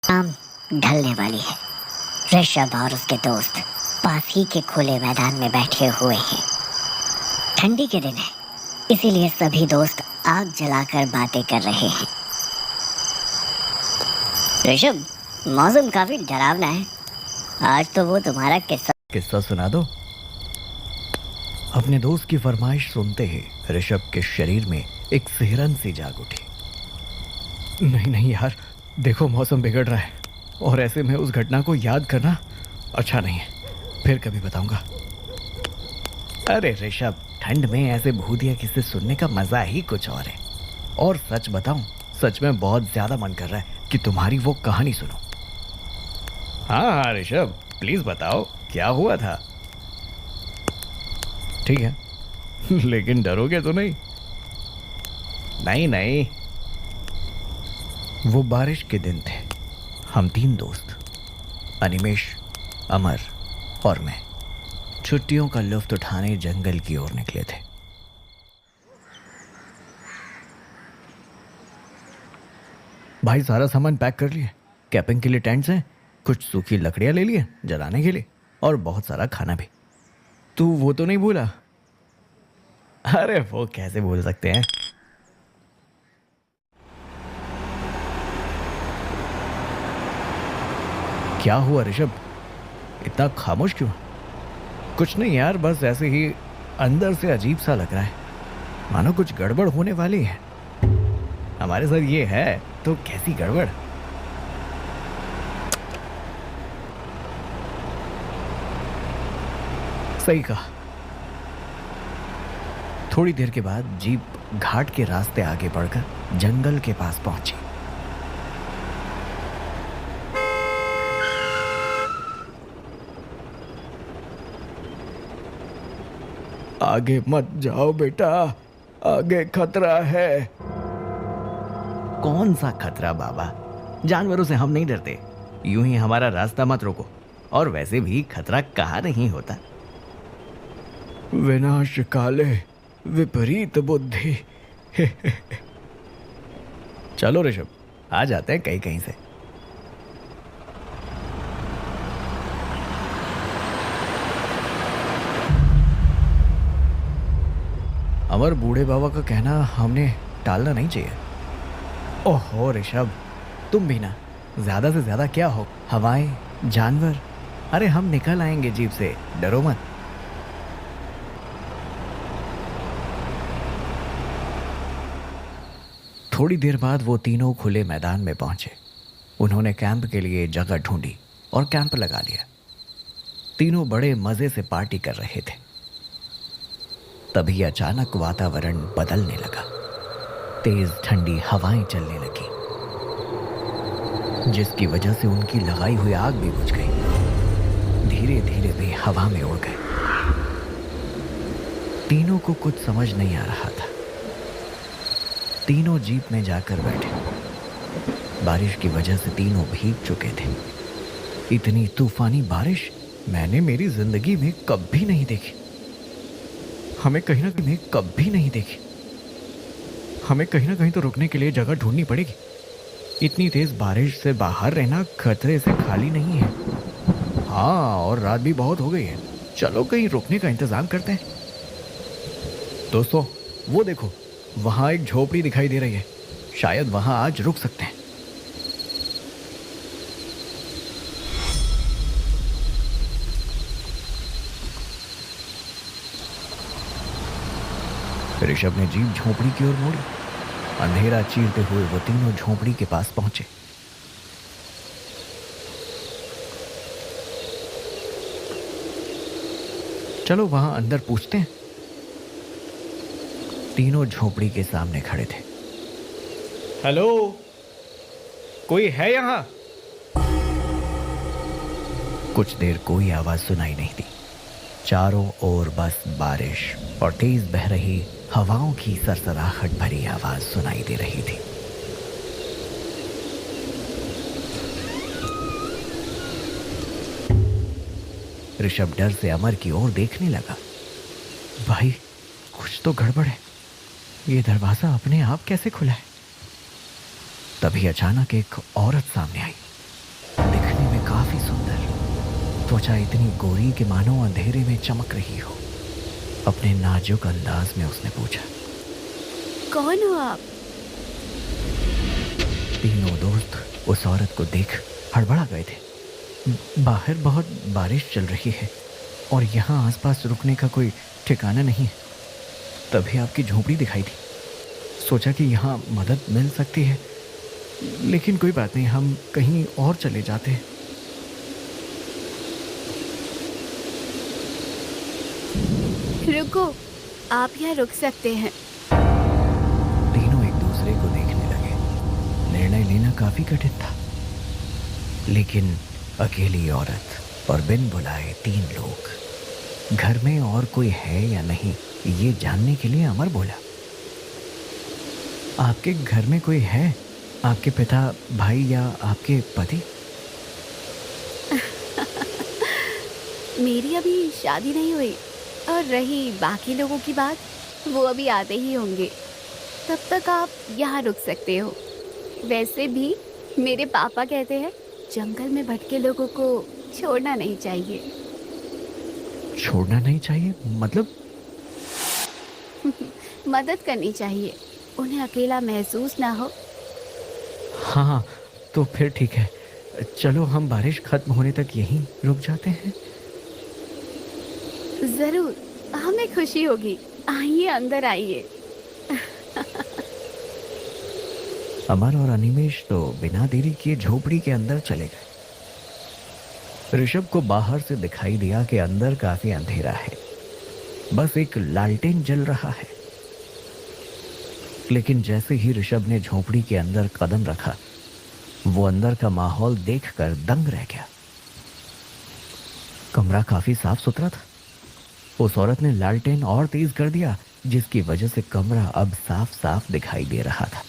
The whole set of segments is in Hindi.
शाम ढलने वाली है। ऋषभ और उसके दोस्त पास ही के खुले मैदान में बैठे हुए हैं। ठंडी के दिन है, इसीलिए सभी दोस्त आग जलाकर बातें कर रहे हैं। ऋषभ, मौसम काफी डरावना है। आज तो वो तुम्हारा किस्सा सुना दो। अपने दोस्त की फरमाइश सुनते ही ऋषभ के शरीर में एक सिहरन सी जाग उठी। नहीं नहीं यार, देखो मौसम बिगड़ रहा है और ऐसे में उस घटना को याद करना अच्छा नहीं है। फिर कभी बताऊंगा। अरे ऋषभ, ठंड में ऐसे भूतिया किस्से सुनने का मजा ही कुछ और है। और सच बताऊं, सच में बहुत ज्यादा मन कर रहा है कि तुम्हारी वो कहानी सुनो। हाँ ऋषभ, प्लीज बताओ क्या हुआ था। ठीक है, लेकिन डरोगे तो नहीं? नहीं नहीं। वो बारिश के दिन थे। हम 3 दोस्त, अनिमेश, अमर और मैं, छुट्टियों का लुत्फ उठाने जंगल की ओर निकले थे। भाई सारा सामान पैक कर लिए। कैंपिंग के लिए टेंट्स हैं, कुछ सूखी लकड़ियां ले लिए जलाने के लिए, और बहुत सारा खाना भी। तू वो तो नहीं भूला? अरे वो कैसे भूल सकते हैं। क्या हुआ ऋषभ, इतना खामोश क्यों? कुछ नहीं यार, बस ऐसे ही अंदर से अजीब सा लग रहा है, मानो कुछ गड़बड़ होने वाली है। हमारे साथ ये है तो कैसी गड़बड़? सही कहा। थोड़ी देर के बाद जीप घाट के रास्ते आगे बढ़कर जंगल के पास पहुंची। आगे मत जाओ बेटा, आगे खतरा है। कौन सा खतरा बाबा? जानवरों से हम नहीं डरते, यूं ही हमारा रास्ता मत रोको। और वैसे भी खतरा कहाँ नहीं होता। विनाश काले विपरीत बुद्धि। चलो ऋषभ, आ जाते हैं कहीं कहीं से। अमर, बूढ़े बाबा का कहना हमने टालना नहीं चाहिए। ओहो ऋषभ, तुम भी ना, ज्यादा से ज्यादा क्या हो, हवाएं, जानवर। अरे हम निकल आएंगे जीप से, डरो मत। थोड़ी देर बाद वो तीनों खुले मैदान में पहुंचे। उन्होंने कैंप के लिए जगह ढूंढी और कैंप लगा लिया। तीनों बड़े मजे से पार्टी कर रहे थे। तभी अचानक वातावरण बदलने लगा। तेज ठंडी हवाएं चलने लगी, जिसकी वजह से उनकी लगाई हुई आग भी बुझ गई। धीरे धीरे वे हवा में उड़ गए। तीनों को कुछ समझ नहीं आ रहा था। तीनों जीप में जाकर बैठे। बारिश की वजह से तीनों भीग चुके थे। इतनी तूफानी बारिश मैंने मेरी जिंदगी में कभी नहीं देखी। हमें कहीं ना कहीं कभी नहीं देखी। हमें कहीं ना कहीं तो रुकने के लिए जगह ढूंढनी पड़ेगी। इतनी तेज बारिश से बाहर रहना खतरे से खाली नहीं है। हाँ, और रात भी बहुत हो गई है। चलो कहीं रुकने का इंतजाम करते हैं। दोस्तों, वो देखो, वहां एक झोपड़ी दिखाई दे रही है। शायद वहां आज रुक सकते हैं। ऋषभ ने जीप झोपड़ी की ओर मोड़ी। अंधेरा चीरते हुए वो तीनों झोपड़ी के पास पहुंचे। चलो वहां अंदर पूछते हैं। तीनों झोपड़ी के सामने खड़े थे। हेलो, कोई है यहां? कुछ देर कोई आवाज सुनाई नहीं दी। चारों ओर बस बारिश और तेज बह रही हवाओं की सरसराहट भरी आवाज सुनाई दे रही थी। ऋषभ डर से अमर की ओर देखने लगा। भाई, कुछ तो गड़बड़ है। ये दरवाजा अपने आप कैसे खुला है? तभी अचानक एक औरत सामने आई। त्वचा इतनी गोरी कि मानो अंधेरे में चमक रही हो। अपने नाजुक अंदाज में उसने पूछा, कौन हो आप? तीनों दोस्त उस औरत को देख हड़बड़ा गए थे। बाहर बहुत बारिश चल रही है और यहाँ आसपास रुकने का कोई ठिकाना नहीं है। तभी आपकी झोपड़ी दिखाई दी। सोचा कि यहाँ मदद मिल सकती है, लेकिन कोई बात नहीं, हम कहीं और चले जाते हैं। रुको, आप यहाँ रुक सकते हैं। तीनों एक दूसरे को देखने लगे। निर्णय लेना काफी कठिन था, लेकिन अकेली औरत और बिन बुलाए 3 लोग, घर में और कोई है या नहीं ये जानने के लिए अमर बोला, आपके घर में कोई है? आपके पिता, भाई या आपके पति? मेरी अभी शादी नहीं हुई, और रही बाकी लोगों की बात, वो अभी आते ही होंगे। तब तक आप यहाँ रुक सकते हो। वैसे भी मेरे पापा कहते हैं जंगल में भटके लोगों को छोड़ना नहीं चाहिए। छोड़ना नहीं चाहिए मतलब? मदद करनी चाहिए, उन्हें अकेला महसूस ना हो। हाँ, तो फिर ठीक है, चलो हम बारिश खत्म होने तक यहीं रुक जाते हैं। जरूर, हमें खुशी होगी। आइए, अंदर आइए। अमर और अनिमेश तो बिना देरी किए झोपड़ी के अंदर चले गए। ऋषभ को बाहर से दिखाई दिया कि अंदर काफी अंधेरा है, बस एक लालटेन जल रहा है। लेकिन जैसे ही ऋषभ ने झोपड़ी के अंदर कदम रखा, वो अंदर का माहौल देखकर दंग रह गया। कमरा काफी साफ सुथरा था। उस औरत ने लालटेन और तेज कर दिया, जिसकी वजह से कमरा अब साफ साफ दिखाई दे रहा था।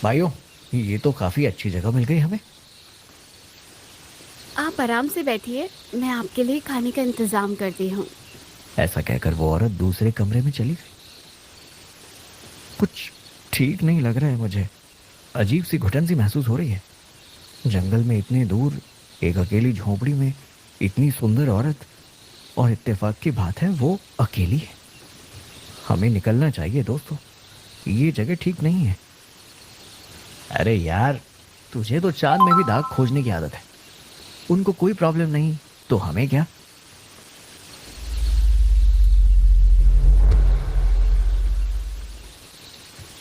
भाइयों, ये तो काफी अच्छी जगह मिल गई हमें। आप आराम से बैठिए, मैं आपके लिए खाने का इंतजाम करती हूँ। ऐसा कहकर वो औरत दूसरे कमरे में चली गई। कुछ ठीक नहीं लग रहा है मुझे, अजीब सी घुटन सी महसूस हो रही है। जंगल में इतने दूर एक अकेली झोपड़ी में इतनी सुंदर औरत, और इत्तेफाक की बात है वो अकेली है। हमें निकलना चाहिए दोस्तों, ये जगह ठीक नहीं है। अरे यार, तुझे तो चांद में भी दाग खोजने की आदत है। उनको कोई प्रॉब्लम नहीं तो हमें क्या?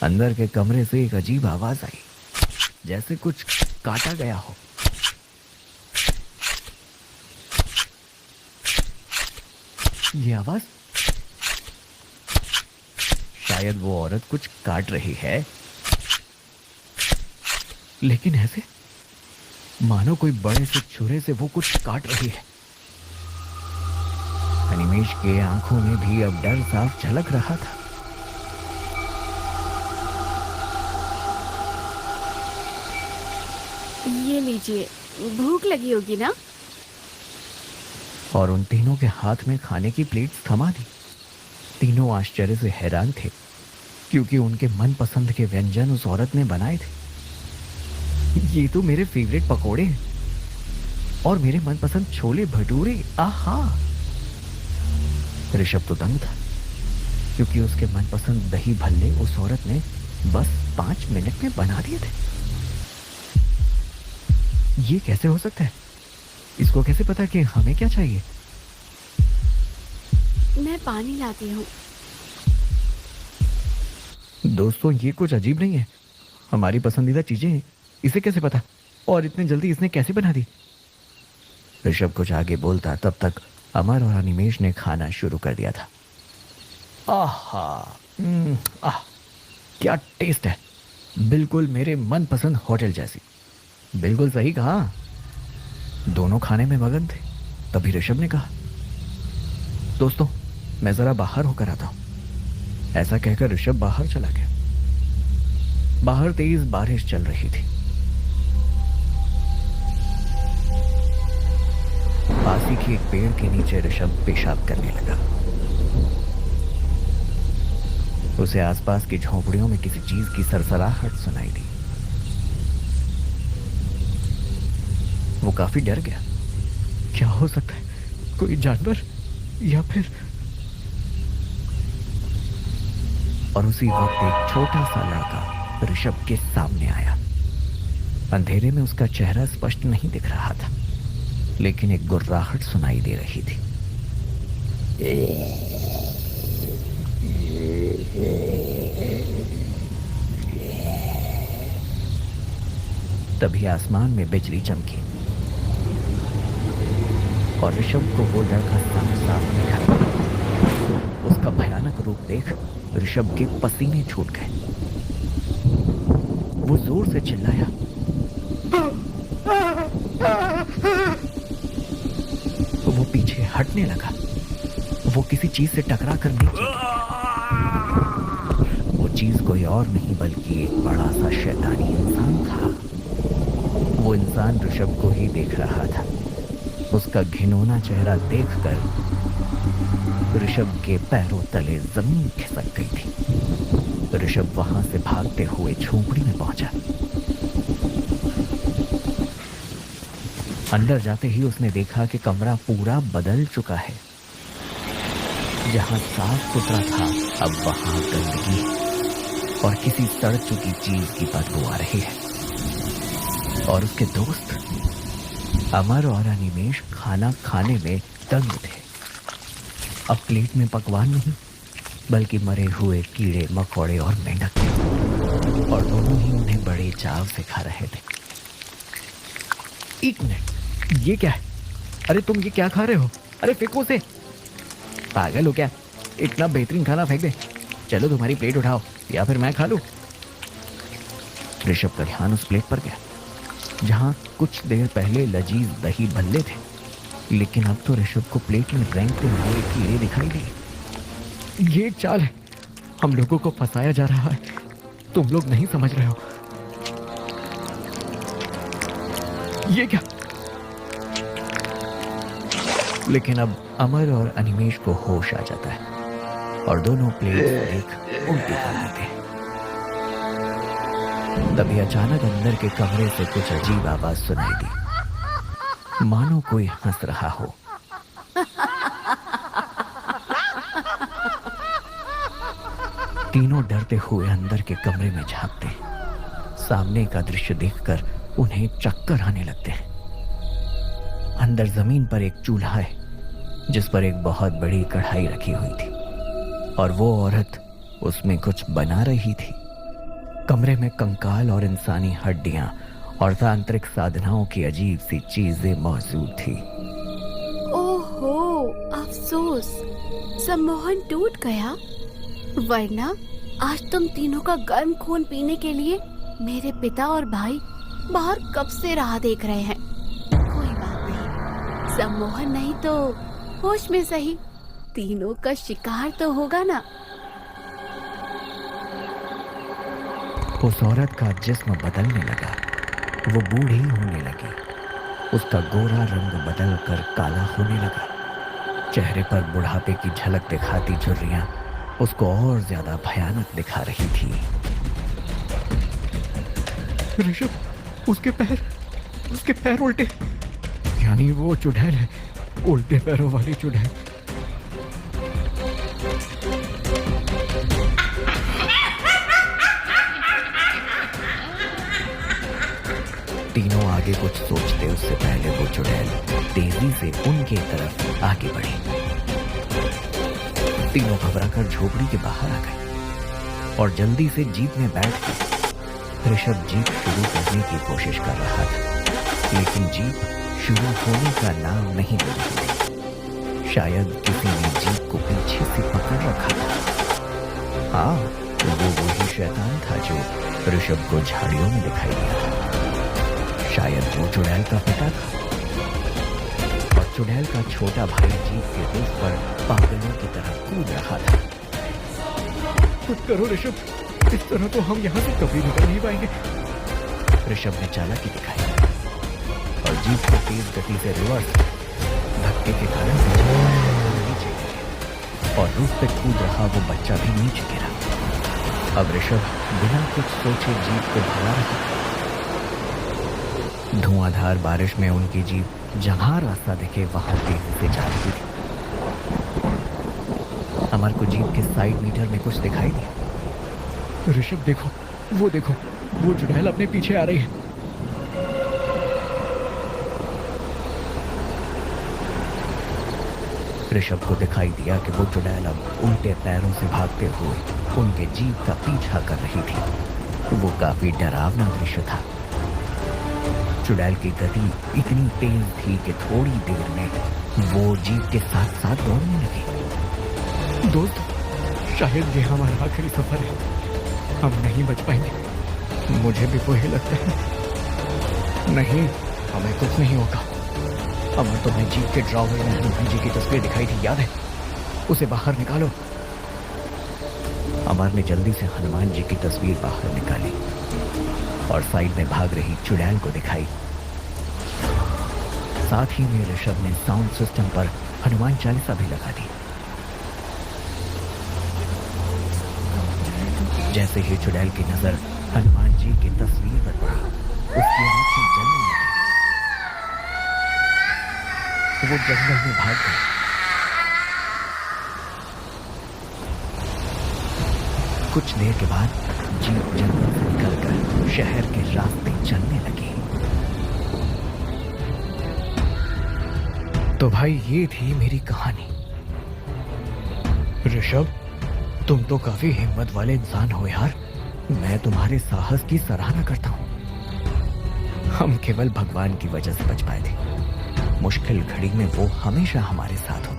अंदर के कमरे से एक अजीब आवाज आई, जैसे कुछ काटा गया हो। ये आवाज, शायद वो औरत कुछ काट रही है, लेकिन ऐसे मानो कोई बड़े से छुरे से वो कुछ काट रही है। अनिमेश के आंखों में भी अब डर साफ झलक रहा था। ये लीजिए, भूख लगी होगी ना? और उन तीनों के हाथ में खाने की प्लेट्स थमा दी। तीनों आश्चर्य से हैरान थे, क्योंकि उनके मनपसंद के व्यंजन उस औरत ने बनाए थे। ये तो मेरे फेवरेट पकोड़े हैं और मेरे मनपसंद छोले भटूरे। आहा! ऋषभ तो दंग था, क्योंकि उसके मनपसंद दही भल्ले उस औरत ने बस 5 मिनट में बना दिए थे। ये कैसे हो सकता है? इसको कैसे पता कि हमें क्या चाहिए? मैं पानी लाती हूँ। दोस्तों, ये कुछ अजीब नहीं है। हमारी पसंदीदा चीजें हैं, इसे कैसे पता? और इतनी जल्दी इसने कैसे बना दी? ऋषभ कुछ आगे बोलता, तब तक अमर और अनिमेश ने खाना शुरू कर दिया था। आह, क्या टेस्ट है! बिल्कुल मेरे मनपसंद होटल जैसी। बिल्कुल सही कहा। दोनों खाने में मगन थे। तभी ऋषभ ने कहा, दोस्तों, मैं जरा बाहर होकर आता हूं। ऐसा कहकर ऋषभ बाहर चला गया। बाहर तेज बारिश चल रही थी। पास ही के एक पेड़ के नीचे ऋषभ पेशाब करने लगा। उसे आसपास की झोपड़ियों में किसी चीज की सरसराहट सुनाई दी। वो काफी डर गया। क्या हो सकता है, कोई जानवर या फिर? और उसी वक्त एक छोटा सा लड़का ऋषभ के सामने आया। अंधेरे में उसका चेहरा स्पष्ट नहीं दिख रहा था, लेकिन एक गुर्राहट सुनाई दे रही थी। तभी आसमान में बिजली चमकी और ऋषभ को वो लड़का साफ साफ दिखाई दिया। उसका भयानक रूप देख ऋषभ के पसीने छूट गए। वो जोर से चिल्लाया, वो पीछे हटने लगा। वो किसी चीज से टकरा कर नीचे। वो चीज कोई और नहीं बल्कि एक बड़ा सा शैतानी इंसान था। वो इंसान ऋषभ को ही देख रहा था। उसका घिनौना चेहरा देखकर ऋषभ के पैरों तले जमीन खिसक गई थी। ऋषभ वहां से भागते हुए झोपड़ी में पहुंचा। अंदर जाते ही उसने देखा कि कमरा पूरा बदल चुका है। जहां साफ सुथरा था, अब वहां गंदगी और किसी सड़ चुकी चीज की बदबू आ रही है। और उसके दोस्त अमर और अनिमेश खाना खाने में दंग थे। अब प्लेट में पकवान नहीं, बल्कि मरे हुए कीड़े मकोड़े और मेंढक थे, और दोनों ही उन्हें बड़े चाव से खा रहे थे। एक मिनट, ये क्या है? अरे तुम ये क्या खा रहे हो? अरे फेंको उसे। पागल हो क्या? इतना बेहतरीन खाना फेंक दे। चलो तुम्हारी प्लेट उठाओ या फिर मैं खा लूं। ऋषभ का ध्यान उस प्लेट पर गया जहां कुछ देर पहले लजीज दही भल्ले थे, लेकिन अब तो ऋषभ को प्लेट में रेंगते हुए कीड़े दिखाई दिए। ये एक चाल है, हम लोगों को फंसाया जा रहा है। तुम लोग नहीं समझ रहे हो। ये क्या? लेकिन अब अमर और अनिमेश को होश आ जाता है और दोनों प्लेट देख उल्टी कर देते हैं। तभी अचानक अंदर के कमरे से कुछ अजीब आवाज सुनाई दी, मानो कोई हंस रहा हो। तीनों डरते हुए अंदर के कमरे में झांकते हैं। सामने का दृश्य देखकर उन्हें चक्कर आने लगते हैं। अंदर जमीन पर एक चूल्हा है जिस पर एक बहुत बड़ी कढ़ाई रखी हुई थी और वो औरत उसमें कुछ बना रही थी। कमरे में कंकाल और इंसानी हड्डियां और तांत्रिक साधनाओं की अजीब सी चीजें मौजूद थी। ओहो, अफसोस, सम्मोहन टूट गया, वरना आज तुम तीनों का गर्म खून पीने के लिए मेरे पिता और भाई बाहर कब से राह देख रहे हैं। कोई बात नहीं, सम्मोहन नहीं तो होश में सही, तीनों का शिकार तो होगा ना। उस औरत का जिस्म बदलने लगा। वो बूढ़ी होने लगी। उसका गोरा रंग बदलकर काला होने लगा। चेहरे पर बुढ़ापे की झलक दिखाती झुर्रियां उसको और ज्यादा भयानक दिखा रही थी। ऋषभ, उसके पैर उल्टे, यानी वो चुड़ैल है, उल्टे पैरों वाली चुड़ैल। तीनों आगे कुछ सोचते उससे पहले वो चुड़ैल तेजी से उनके तरफ आगे बढ़ी। तीनों घबराकर झोपड़ी के बाहर आ गए और जल्दी से जीप में बैठ गए। ऋषभ जीप शुरू करने की कोशिश कर रहा था, लेकिन जीप शुरू होने का नाम नहीं ले रही थी। शायद किसी ने जीप को पीछे से पकड़ रखा था। हाँ, वो वही शैतान था जो ऋषभ को झाड़ियों में दिखाई दिया था। शायद वो चुड़ैल का पिता था और चुड़ैल का छोटा भाई जीप के रूफ पर पागलों की तरह कूद रहा था। कुछ करो ऋषभ, इस तरह तो हम यहाँ से कभी निकल नहीं पाएंगे। ऋषभ ने चालाकी दिखाई और जीप को तेज गति से रिवर्स धक्के के कारण नीचे गिरे और रूफ पे कूद रहा वो बच्चा भी नीचे गिरा। अब ऋषभ बिना कुछ सोचे जीप को भगा रहा था। धुआंधार बारिश में उनकी जीप जहां रास्ता दिखे वहां तेजी से जा रही थी। अमर को जीप के साइड मीटर में कुछ दिखाई दिया। ऋषभ देखो, वो चुड़ैल अपने पीछे आ रही है। ऋषभ को दिखाई दिया कि वो चुड़ैल अब उल्टे पैरों से भागते हुए उनके जीप का पीछा कर रही थी। वो काफी डरावना दृश्य था। चुड़ैल की गति इतनी तेज थी कि थोड़ी देर में वो जीप के साथ साथ दौड़ने लगी। दोस्त, शायद ये हमारा आखिरी सफर है, हम नहीं बच पाएंगे। मुझे भी वही लगता है। नहीं, हमें कुछ नहीं होगा। अमर, तुम्हें जीप के ड्राइवर में हनुमान जी की तस्वीर दिखाई थी, याद है? उसे बाहर निकालो। अमर ने जल्दी से हनुमान जी की तस्वीर बाहर निकाली और साइड में भाग रही चुड़ैल को दिखाई। साथ ही में ऋषभ ने साउंड सिस्टम पर हनुमान चालीसा भी लगा दी। जैसे ही चुड़ैल की नजर हनुमान जी की तस्वीर पर पड़ी, उसकी आंखें जलने लगी। वो जंगल में भाग गई। कुछ देर के बाद जीप जंगल से निकलकर शहर के रास्ते चलने लगी। तो भाई, ये थी मेरी कहानी। ऋषभ, तुम तो काफी हिम्मत वाले इंसान हो यार। मैं तुम्हारे साहस की सराहना करता हूं। हम केवल भगवान की वजह से बच पाए थे। मुश्किल घड़ी में वो हमेशा हमारे साथ हो।